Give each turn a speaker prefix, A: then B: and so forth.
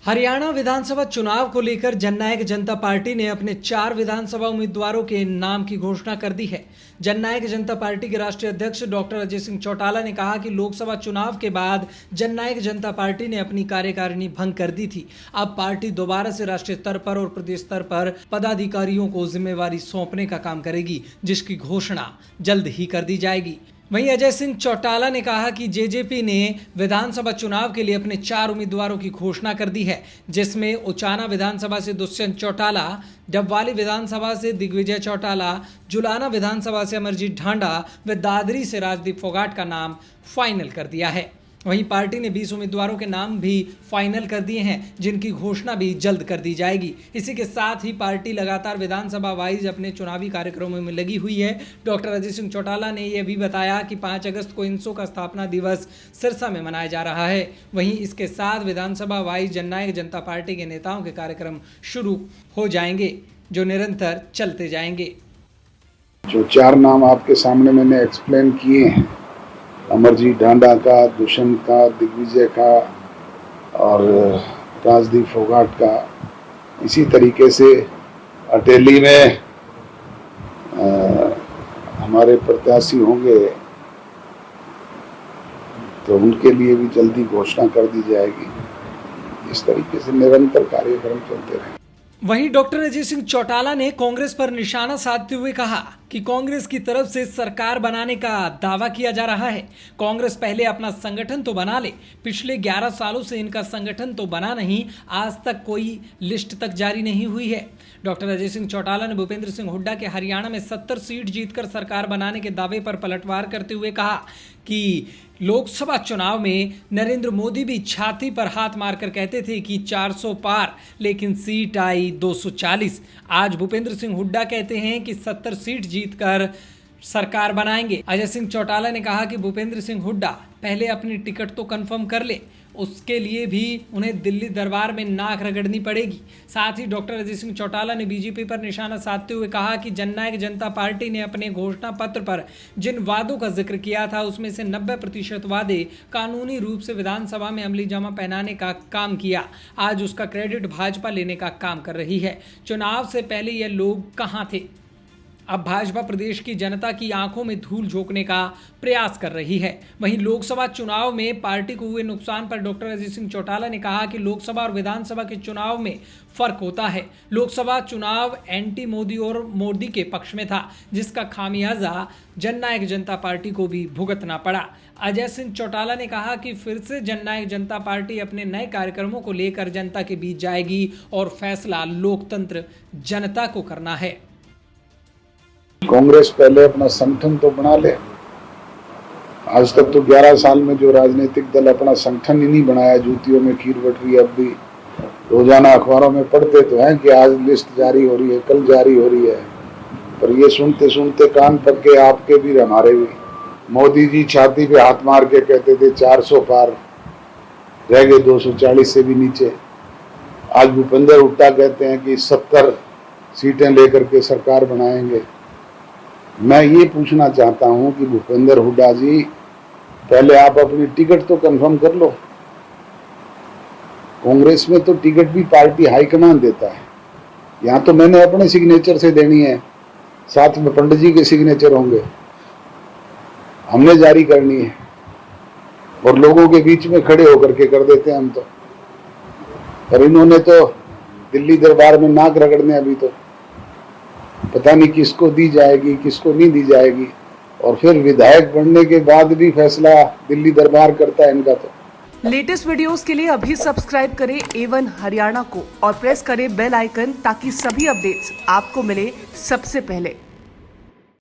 A: हरियाणा विधानसभा चुनाव को लेकर जननायक जनता पार्टी ने अपने 4 विधानसभा उम्मीदवारों के नाम की घोषणा कर दी है। जननायक जनता पार्टी के राष्ट्रीय अध्यक्ष डॉक्टर अजय सिंह चौटाला ने कहा कि लोकसभा चुनाव के बाद जननायक जनता पार्टी ने अपनी कार्यकारिणी भंग कर दी थी। अब पार्टी दोबारा से राष्ट्रीय स्तर पर और प्रदेश स्तर पर पदाधिकारियों को जिम्मेवारी सौंपने का काम करेगी, जिसकी घोषणा जल्द ही कर दी जाएगी। वहीं अजय सिंह चौटाला ने कहा कि जेजेपी ने विधानसभा चुनाव के लिए अपने 4 उम्मीदवारों की घोषणा कर दी है, जिसमें उचाना विधानसभा से दुष्यंत चौटाला, डबवाली विधानसभा से दिग्विजय चौटाला, जुलाना विधानसभा से अमरजीत ढांडा व दादरी से राजदीप फोगाट का नाम फाइनल कर दिया है। वहीं पार्टी ने 20 उम्मीदवारों के नाम भी फाइनल कर दिए हैं, जिनकी घोषणा भी जल्द कर दी जाएगी। इसी के साथ ही पार्टी लगातार विधानसभा वाइज अपने चुनावी कार्यक्रमों में लगी हुई है। डॉक्टर अजय सिंह चौटाला ने यह भी बताया कि 5 अगस्त को इंसो का स्थापना दिवस सिरसा में मनाया जा रहा है। वहीं इसके साथ विधानसभा वाइज जननायक जनता पार्टी के नेताओं के कार्यक्रम शुरू हो जाएंगे, जो निरंतर चलते जाएंगे।
B: जो 4 नाम आपके सामने मैंने एक्सप्लेन किए हैं, अमरजीत ढांडा का, दुष्यंत का, दिग्विजय का और राजदीप फोगाट का, इसी तरीके से अटेली में हमारे प्रत्याशी होंगे तो उनके लिए भी जल्दी घोषणा कर दी जाएगी। इस तरीके से निरंतर कार्यक्रम चलते रहेंगे।
A: वहीं डॉक्टर अजय सिंह चौटाला ने कांग्रेस पर निशाना साधते हुए कहा कि कांग्रेस की तरफ से सरकार बनाने का दावा किया जा रहा है। कांग्रेस पहले अपना संगठन तो बना ले। पिछले 11 सालों से इनका संगठन तो बना नहीं, आज तक कोई लिस्ट तक जारी नहीं हुई है। डॉक्टर अजय सिंह चौटाला ने भूपेंद्र सिंह हुड्डा के हरियाणा में 70 सीट जीतकर सरकार बनाने के दावे पर पलटवार करते हुए कहा कि लोकसभा चुनाव में नरेंद्र मोदी भी छाती पर हाथ मारकर कहते थे कि 400 पार, लेकिन सीट आई 240। आज भूपेंद्र सिंह हुड्डा कहते हैं कि 70 सीट जीतकर सरकार बनाएंगे। अजय सिंह चौटाला ने कहा कि भूपेंद्र सिंह हुड्डा पहले अपनी टिकट तो कंफर्म कर ले, उसके लिए भी उन्हें दिल्ली दरबार में नाक रगड़नी पड़ेगी। साथ ही डॉक्टर अजय सिंह चौटाला ने बीजेपी पर निशाना साधते हुए कहा कि जननायक जनता पार्टी ने अपने घोषणा पत्र पर जिन वादों का जिक्र किया था, उसमें से 90% वादे कानूनी रूप से विधानसभा में अमली जामा पहनाने का काम किया। आज उसका क्रेडिट भाजपा लेने का काम कर रही है। चुनाव से पहले ये लोग कहाँ थे? अब भाजपा प्रदेश की जनता की आंखों में धूल झोंकने का प्रयास कर रही है। वहीं लोकसभा चुनाव में पार्टी को हुए नुकसान पर डॉक्टर अजय सिंह चौटाला ने कहा कि लोकसभा और विधानसभा के चुनाव में फर्क होता है। लोकसभा चुनाव एंटी मोदी और मोदी के पक्ष में था, जिसका खामियाजा जननायक जनता पार्टी को भी भुगतना पड़ा। अजय सिंह चौटाला ने कहा कि फिर से जननायक जनता पार्टी अपने नए कार्यक्रमों को लेकर जनता के बीच जाएगी और फैसला लोकतंत्र जनता को करना है।
B: कांग्रेस पहले अपना संगठन तो बना ले। आज तक तो 11 साल में जो राजनीतिक दल अपना संगठन ही नहीं बनाया, जूतियों में खीर बट रही है। अब भी रोजाना अखबारों में पढ़ते तो हैं कि आज लिस्ट जारी हो रही है, कल जारी हो रही है, पर ये सुनते सुनते कान पक्के आपके भी हमारे भी। मोदी जी छाती पे हाथ मार के कहते थे 400 पार, रह गए 240 से भी नीचे। आज भूपेंद्र हुड्डा कहते हैं कि 70 सीटें लेकर के सरकार बनाएंगे। मैं ये पूछना चाहता हूं कि भूपेंद्र हुड्डा जी, पहले आप अपनी टिकट तो कंफर्म कर लो। कांग्रेस में तो टिकट भी पार्टी हाईकमान देता है। यहाँ तो मैंने अपने सिग्नेचर से देनी है, साथ में पंडित जी के सिग्नेचर होंगे, हमने जारी करनी है और लोगों के बीच में खड़े होकर के कर देते हैं हम तो। पर इन्होंने तो दिल्ली दरबार में नाक रगड़ने, अभी तो पता नहीं किसको दी जाएगी, किसको नहीं दी जाएगी। और फिर विधायक बनने के बाद भी फैसला दिल्ली दरबार करता है इनका। तो
C: लेटेस्ट वीडियोस के लिए अभी सब्सक्राइब करें A1 हरियाणा को और प्रेस करें बेल आइकन, ताकि सभी अपडेट्स आपको मिले सबसे पहले।